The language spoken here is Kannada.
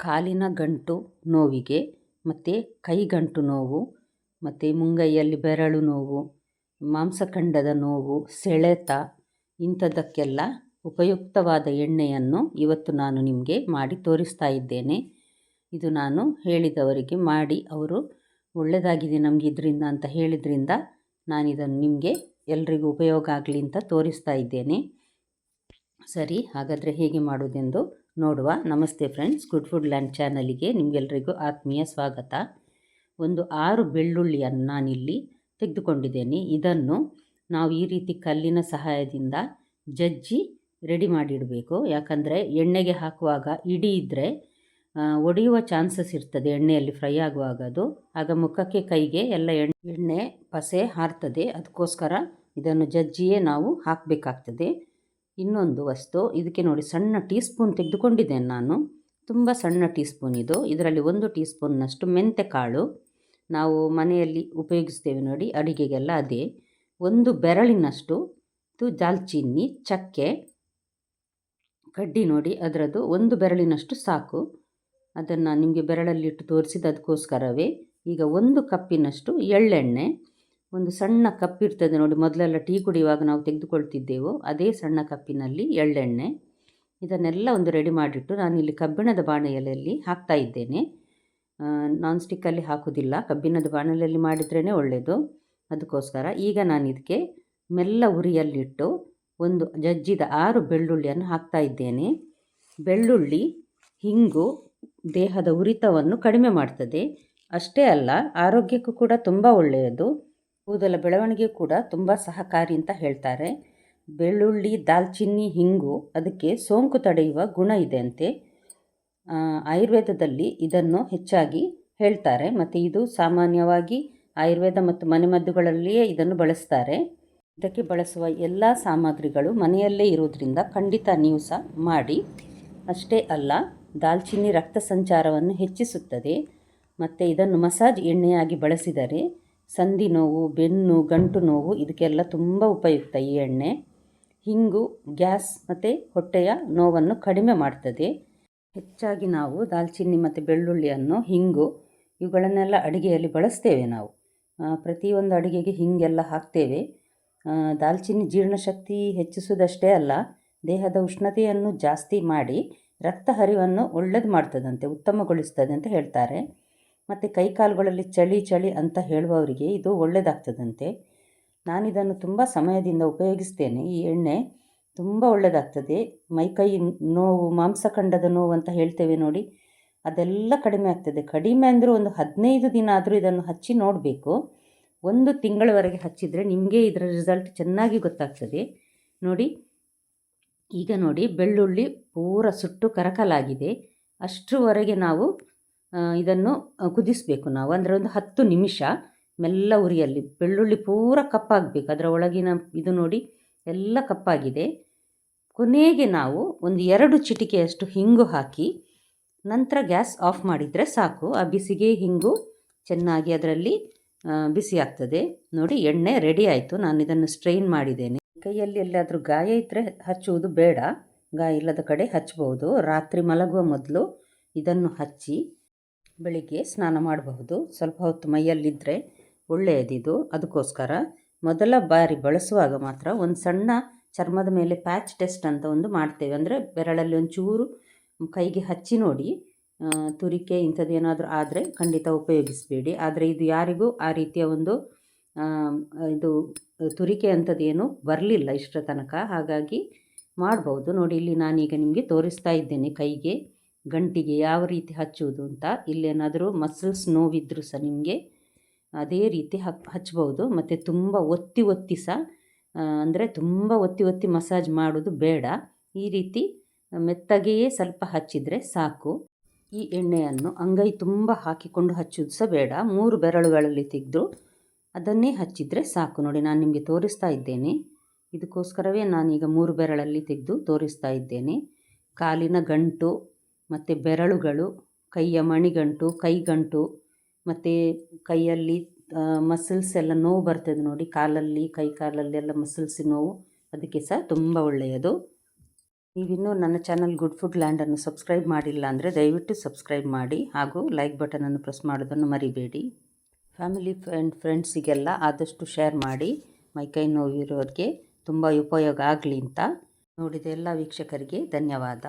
ಕಾಲಿನ ಗಂಟು ನೋವಿಗೆ ಮತ್ತು ಕೈಗಂಟು ನೋವು ಮತ್ತು ಮುಂಗೈಯಲ್ಲಿ ಬೆರಳು ನೋವು, ಮಾಂಸಖಂಡದ ನೋವು, ಸೆಳೆತ ಇಂಥದ್ದಕ್ಕೆಲ್ಲ ಉಪಯುಕ್ತವಾದ ಎಣ್ಣೆಯನ್ನು ಇವತ್ತು ನಾನು ನಿಮಗೆ ಮಾಡಿ ತೋರಿಸ್ತಾ ಇದ್ದೇನೆ. ಇದು ನಾನು ಹೇಳಿದವರಿಗೆ ಮಾಡಿ ಅವರು ಒಳ್ಳೆಯದಾಗಿದೆ ನಮಗೆ ಇದರಿಂದ ಅಂತ ಹೇಳಿದ್ರಿಂದ ನಾನಿದನ್ನು ನಿಮಗೆ ಎಲ್ರಿಗೂ ಉಪಯೋಗ ಆಗಲಿ ಅಂತ ತೋರಿಸ್ತಾ ಇದ್ದೇನೆ. ಸರಿ, ಹಾಗಾದರೆ ಹೇಗೆ ಮಾಡೋದೆಂದು ನೋಡುವ. ನಮಸ್ತೆ ಫ್ರೆಂಡ್ಸ್, ಗುಡ್ ಫುಡ್ ಲ್ಯಾಂಡ್ ಚಾನಲಿಗೆ ನಿಮಗೆಲ್ಲರಿಗೂ ಆತ್ಮೀಯ ಸ್ವಾಗತ. ಒಂದು 6 ಬೆಳ್ಳುಳ್ಳಿಯನ್ನು ನಾನಿಲ್ಲಿ ತೆಗೆದುಕೊಂಡಿದ್ದೇನೆ. ಇದನ್ನು ನಾವು ಈ ರೀತಿ ಕಲ್ಲಿನ ಸಹಾಯದಿಂದ ಜಜ್ಜಿ ರೆಡಿ ಮಾಡಿಡಬೇಕು. ಯಾಕಂದರೆ ಎಣ್ಣೆಗೆ ಹಾಕುವಾಗ ಇಡೀ ಇದ್ದರೆ ಒಡೆಯುವ ಚಾನ್ಸಸ್ ಇರ್ತದೆ ಎಣ್ಣೆಯಲ್ಲಿ ಫ್ರೈ ಆಗುವಾಗ. ಅದು ಆಗ ಮುಖಕ್ಕೆ ಕೈಗೆ ಎಲ್ಲ ಎಣ್ಣೆ ಪಸೆ ಹಾರ್ತದೆ. ಅದಕ್ಕೋಸ್ಕರ ಇದನ್ನು ಜಜ್ಜಿಯೇ ನಾವು ಹಾಕಬೇಕಾಗ್ತದೆ. ಇನ್ನೊಂದು ವಸ್ತು, ಇದಕ್ಕೆ ನೋಡಿ ಸಣ್ಣ ಟೀ ಸ್ಪೂನ್ ತೆಗೆದುಕೊಂಡಿದ್ದೇನೆ ನಾನು, ತುಂಬ ಸಣ್ಣ ಟೀ ಸ್ಪೂನ್ ಇದು. ಇದರಲ್ಲಿ 1 ಟೀ ಸ್ಪೂನ್ನಷ್ಟು ಮೆಂತೆ ಕಾಳು ನಾವು ಮನೆಯಲ್ಲಿ ಉಪಯೋಗಿಸ್ತೇವೆ ನೋಡಿ ಅಡಿಗೆಗೆಲ್ಲ, ಅದೇ 1 ಬೆರಳಿನಷ್ಟು ದಾಲ್ಚಿನ್ನಿ, ಚಕ್ಕೆ, ಕಡ್ಡಿ ನೋಡಿ ಅದರದ್ದು 1 ಬೆರಳಿನಷ್ಟು ಸಾಕು. ಅದನ್ನು ನಿಮಗೆ ಬೆರಳಲ್ಲಿಟ್ಟು ತೋರಿಸಿದ ಅದಕ್ಕೋಸ್ಕರವೇ. ಈಗ 1 ಕಪ್ಪಿನಷ್ಟು ಎಳ್ಳೆಣ್ಣೆ, ಒಂದು ಸಣ್ಣ ಕಪ್ ಇರ್ತದೆ ನೋಡಿ, ಮೊದಲೆಲ್ಲ ಟೀ ಕುಡಿಯುವಾಗ ನಾವು ತೆಗೆದುಕೊಳ್ತಿದ್ದೆವು ಅದೇ ಸಣ್ಣ ಕಪ್ಪಿನಲ್ಲಿ ಎಳ್ಳೆಣ್ಣೆ. ಇದನ್ನೆಲ್ಲ ಒಂದು ರೆಡಿ ಮಾಡಿಟ್ಟು ನಾನಿಲ್ಲಿ ಕಬ್ಬಿಣದ ಬಾಣಲೆಯಲ್ಲಿ ಹಾಕ್ತಾ ಇದ್ದೇನೆ. ನಾನ್ ಸ್ಟಿಕ್ಕಲ್ಲಿ ಹಾಕೋದಿಲ್ಲ, ಕಬ್ಬಿಣದ ಬಾಣಲೆಯಲ್ಲಿ ಮಾಡಿದ್ರೇ ಒಳ್ಳೆಯದು. ಅದಕ್ಕೋಸ್ಕರ ಈಗ ನಾನು ಇದಕ್ಕೆ ಮೆಲ್ಲ ಉರಿಯಲ್ಲಿಟ್ಟು ಒಂದು ಜಜ್ಜಿದ 6 ಬೆಳ್ಳುಳ್ಳಿಯನ್ನು ಹಾಕ್ತಾ ಇದ್ದೇನೆ. ಬೆಳ್ಳುಳ್ಳಿ ಹಿಂಗು ದೇಹದ ಉರಿತವನ್ನು ಕಡಿಮೆ ಮಾಡ್ತದೆ. ಅಷ್ಟೇ ಅಲ್ಲ, ಆರೋಗ್ಯಕ್ಕೂ ಕೂಡ ತುಂಬ ಒಳ್ಳೆಯದು. ಕೂದಲ ಬೆಳವಣಿಗೆ ಕೂಡ ತುಂಬ ಸಹಕಾರಿ ಅಂತ ಹೇಳ್ತಾರೆ. ಬೆಳ್ಳುಳ್ಳಿ, ದಾಲ್ಚಿನ್ನಿ, ಹಿಂಗು ಅದಕ್ಕೆ ಸೋಂಕು ತಡೆಯುವ ಗುಣ ಇದೆ ಅಂತೆ. ಆಯುರ್ವೇದದಲ್ಲಿ ಇದನ್ನು ಹೆಚ್ಚಾಗಿ ಹೇಳ್ತಾರೆ. ಮತ್ತು ಇದು ಸಾಮಾನ್ಯವಾಗಿ ಆಯುರ್ವೇದ ಮತ್ತು ಮನೆಮದ್ದುಗಳಲ್ಲಿಯೇ ಇದನ್ನು ಬಳಸ್ತಾರೆ. ಇದಕ್ಕೆ ಬಳಸುವ ಎಲ್ಲ ಸಾಮಗ್ರಿಗಳು ಮನೆಯಲ್ಲೇ ಇರೋದ್ರಿಂದ ಖಂಡಿತ ನೀವು ಸಹ ಮಾಡಿ. ಅಷ್ಟೇ ಅಲ್ಲ, ದಾಲ್ಚಿನ್ನಿ ರಕ್ತ ಸಂಚಾರವನ್ನು ಹೆಚ್ಚಿಸುತ್ತದೆ. ಮತ್ತು ಇದನ್ನು ಮಸಾಜ್ ಎಣ್ಣೆಯಾಗಿ ಬಳಸಿದರೆ ಸಂಧಿ ನೋವು, ಬೆನ್ನು, ಗಂಟು ನೋವು ಇದಕ್ಕೆಲ್ಲ ತುಂಬ ಉಪಯುಕ್ತ ಈ ಎಣ್ಣೆ. ಹಿಂಗು ಗ್ಯಾಸ್ ಮತ್ತು ಹೊಟ್ಟೆಯ ನೋವನ್ನು ಕಡಿಮೆ ಮಾಡ್ತದೆ. ಹೆಚ್ಚಾಗಿ ನಾವು ದಾಲ್ಚಿನ್ನಿ ಮತ್ತು ಬೆಳ್ಳುಳ್ಳಿಯನ್ನು, ಹಿಂಗು ಇವುಗಳನ್ನೆಲ್ಲ ಅಡುಗೆಯಲ್ಲಿ ಬಳಸ್ತೇವೆ ನಾವು. ಪ್ರತಿಯೊಂದು ಅಡುಗೆಗೆ ಹಿಂಗೆಲ್ಲ ಹಾಕ್ತೇವೆ. ದಾಲ್ಚಿನ್ನಿ ಜೀರ್ಣಶಕ್ತಿ ಹೆಚ್ಚಿಸುವುದಷ್ಟೇ ಅಲ್ಲ, ದೇಹದ ಉಷ್ಣತೆಯನ್ನು ಜಾಸ್ತಿ ಮಾಡಿ ರಕ್ತ ಹರಿವನ್ನು ಒಳ್ಳೆಯದು ಮಾಡ್ತದಂತೆ, ಉತ್ತಮಗೊಳಿಸ್ತದೆ ಅಂತ ಹೇಳ್ತಾರೆ. ಮತ್ತು ಕೈಕಾಲುಗಳಲ್ಲಿ ಚಳಿ ಅಂತ ಹೇಳುವವರಿಗೆ ಇದು ಒಳ್ಳೆಯದಾಗ್ತದಂತೆ. ನಾನಿದನ್ನು ತುಂಬ ಸಮಯದಿಂದ ಉಪಯೋಗಿಸ್ತೇನೆ. ಈ ಎಣ್ಣೆ ತುಂಬ ಒಳ್ಳೆಯದಾಗ್ತದೆ. ಮೈಕೈ ನೋವು, ಮಾಂಸಖಂಡದ ನೋವು ಅಂತ ಹೇಳ್ತೇವೆ ನೋಡಿ, ಅದೆಲ್ಲ ಕಡಿಮೆ ಆಗ್ತದೆ. ಕಡಿಮೆ ಅಂದರೂ ಒಂದು 15 ದಿನ ಆದರೂ ಇದನ್ನು ಹಚ್ಚಿ ನೋಡಬೇಕು. 1 ತಿಂಗಳವರೆಗೆ ಹಚ್ಚಿದರೆ ನಿಮಗೆ ಇದರ ರಿಸಲ್ಟ್ ಚೆನ್ನಾಗಿ ಗೊತ್ತಾಗ್ತದೆ ನೋಡಿ. ಈಗ ನೋಡಿ, ಬೆಳ್ಳುಳ್ಳಿ ಪೂರ ಸುಟ್ಟು ಕರಕಲಾಗಿದೆ. ಅಷ್ಟರವರೆಗೆ ನಾವು ಇದನ್ನು ಕುದಿಸಬೇಕು ನಾವು. ಅಂದರೆ ಒಂದು 10 ನಿಮಿಷ ಮೆಲ್ಲ ಉರಿಯಲ್ಲಿ. ಬೆಳ್ಳುಳ್ಳಿ ಪೂರ ಕಪ್ಪಾಗಬೇಕು, ಅದರ ಒಳಗಿನ ಇದು ನೋಡಿ ಎಲ್ಲ ಕಪ್ಪಾಗಿದೆ. ಕೊನೆಗೆ ನಾವು ಒಂದು 2 ಚಿಟಿಕೆಯಷ್ಟು ಹಿಂಗು ಹಾಕಿ ನಂತರ ಗ್ಯಾಸ್ ಆಫ್ ಮಾಡಿದರೆ ಸಾಕು. ಆ ಬಿಸಿಗೆ ಹಿಂಗು ಚೆನ್ನಾಗಿ ಅದರಲ್ಲಿ ಬಿಸಿ ಆಗ್ತದೆ ನೋಡಿ. ಎಣ್ಣೆ ರೆಡಿ ಆಯಿತು. ನಾನು ಇದನ್ನು ಸ್ಟ್ರೈನ್ ಮಾಡಿದ್ದೇನೆ. ಕೈಯಲ್ಲಿ ಎಲ್ಲಾದರೂ ಗಾಯ ಇದ್ದರೆ ಹಚ್ಚುವುದು ಬೇಡ, ಗಾಯ ಇಲ್ಲದ ಕಡೆ ಹಚ್ಚಬಹುದು. ರಾತ್ರಿ ಮಲಗುವ ಮೊದಲು ಇದನ್ನು ಹಚ್ಚಿ ಬೆಳಿಗ್ಗೆ ಸ್ನಾನ ಮಾಡಬಹುದು. ಸ್ವಲ್ಪ ಹೊತ್ತು ಮೈಯಲ್ಲಿದ್ದರೆ ಒಳ್ಳೆಯದಿದು. ಅದಕ್ಕೋಸ್ಕರ ಮೊದಲ ಬಾರಿ ಬಳಸುವಾಗ ಮಾತ್ರ ಒಂದು ಸಣ್ಣ ಚರ್ಮದ ಮೇಲೆ ಪ್ಯಾಚ್ ಟೆಸ್ಟ್ ಅಂತ ಒಂದು ಮಾಡ್ತೇವೆ. ಅಂದರೆ ಬೆರಳಲ್ಲಿ ಒಂಚೂರು ಕೈಗೆ ಹಚ್ಚಿ ನೋಡಿ, ತುರಿಕೆ ಇಂಥದ್ದೇನಾದರೂ ಆದರೆ ಖಂಡಿತ ಉಪಯೋಗಿಸಬೇಡಿ. ಆದರೆ ಇದು ಯಾರಿಗೂ ಆ ರೀತಿಯ ಒಂದು ಇದು ತುರಿಕೆ ಅಂಥದ್ದೇನು ಬರಲಿಲ್ಲ ಇಷ್ಟರ ತನಕ, ಹಾಗಾಗಿ ಮಾಡ್ಬೋದು ನೋಡಿ. ಇಲ್ಲಿ ನಾನೀಗ ನಿಮಗೆ ತೋರಿಸ್ತಾ ಇದ್ದೇನೆ ಕೈಗೆ, ಗಂಟಿಗೆ ಯಾವ ರೀತಿ ಹಚ್ಚುವುದು ಅಂತ. ಇಲ್ಲೇನಾದರೂ ಮಸಲ್ಸ್ ನೋವಿದ್ರೂ ಸಹ ನಿಮಗೆ ಅದೇ ರೀತಿ ಹಚ್ಬೋದು. ಮತ್ತು ತುಂಬ ಒತ್ತಿ ಸಹ, ಅಂದರೆ ತುಂಬ ಒತ್ತಿ ಮಸಾಜ್ ಮಾಡೋದು ಬೇಡ. ಈ ರೀತಿ ಮೆತ್ತಗೆಯೇ ಸ್ವಲ್ಪ ಹಚ್ಚಿದರೆ ಸಾಕು. ಈ ಎಣ್ಣೆಯನ್ನು ಅಂಗೈ ತುಂಬ ಹಾಕಿಕೊಂಡು ಹಚ್ಚೋದು ಸಹ ಬೇಡ. 3 ಬೆರಳುಗಳಲ್ಲಿ ತೆಗೆದು ಅದನ್ನೇ ಹಚ್ಚಿದರೆ ಸಾಕು ನೋಡಿ. ನಾನು ನಿಮಗೆ ತೋರಿಸ್ತಾ ಇದ್ದೇನೆ. ಇದಕ್ಕೋಸ್ಕರವೇ ನಾನೀಗ 3 ಬೆರಳಲ್ಲಿ ತೆಗೆದು ತೋರಿಸ್ತಾ ಇದ್ದೇನೆ. ಕಾಲಿನ ಗಂಟು ಮತ್ತು ಬೆರಳುಗಳು, ಕೈಯ ಮಣಿಗಂಟು, ಕೈಗಂಟು ಮತ್ತು ಕೈಯಲ್ಲಿ ಮಸಲ್ಸ್ ಎಲ್ಲ ನೋವು ಬರ್ತದೆ ನೋಡಿ, ಕಾಲಲ್ಲಿ ಕೈ ಕಾಲಲ್ಲಿ ಎಲ್ಲ ಮಸಲ್ಸ್ ನೋವು, ಅದಕ್ಕೆ ಸಹ ತುಂಬ ಒಳ್ಳೆಯದು. ನೀವಿನ್ನೂ ನನ್ನ ಚಾನಲ್ ಗುಡ್ ಫುಡ್ ಲ್ಯಾಂಡನ್ನು ಸಬ್ಸ್ಕ್ರೈಬ್ ಮಾಡಿಲ್ಲ ಅಂದರೆ ದಯವಿಟ್ಟು ಸಬ್ಸ್ಕ್ರೈಬ್ ಮಾಡಿ ಹಾಗೂ ಲೈಕ್ ಬಟನನ್ನು ಪ್ರೆಸ್ ಮಾಡೋದನ್ನು ಮರಿಬೇಡಿ. ಫ್ಯಾಮಿಲಿ ಫ್ರೆಂಡ್ಸಿಗೆಲ್ಲ ಆದಷ್ಟು ಶೇರ್ ಮಾಡಿ. ಮೈಕೈ ನೋವಿರೋರಿಗೆ ತುಂಬ ಉಪಯೋಗ ಆಗಲಿ ಅಂತ. ನೋಡಿದ ಎಲ್ಲ ವೀಕ್ಷಕರಿಗೆ ಧನ್ಯವಾದ.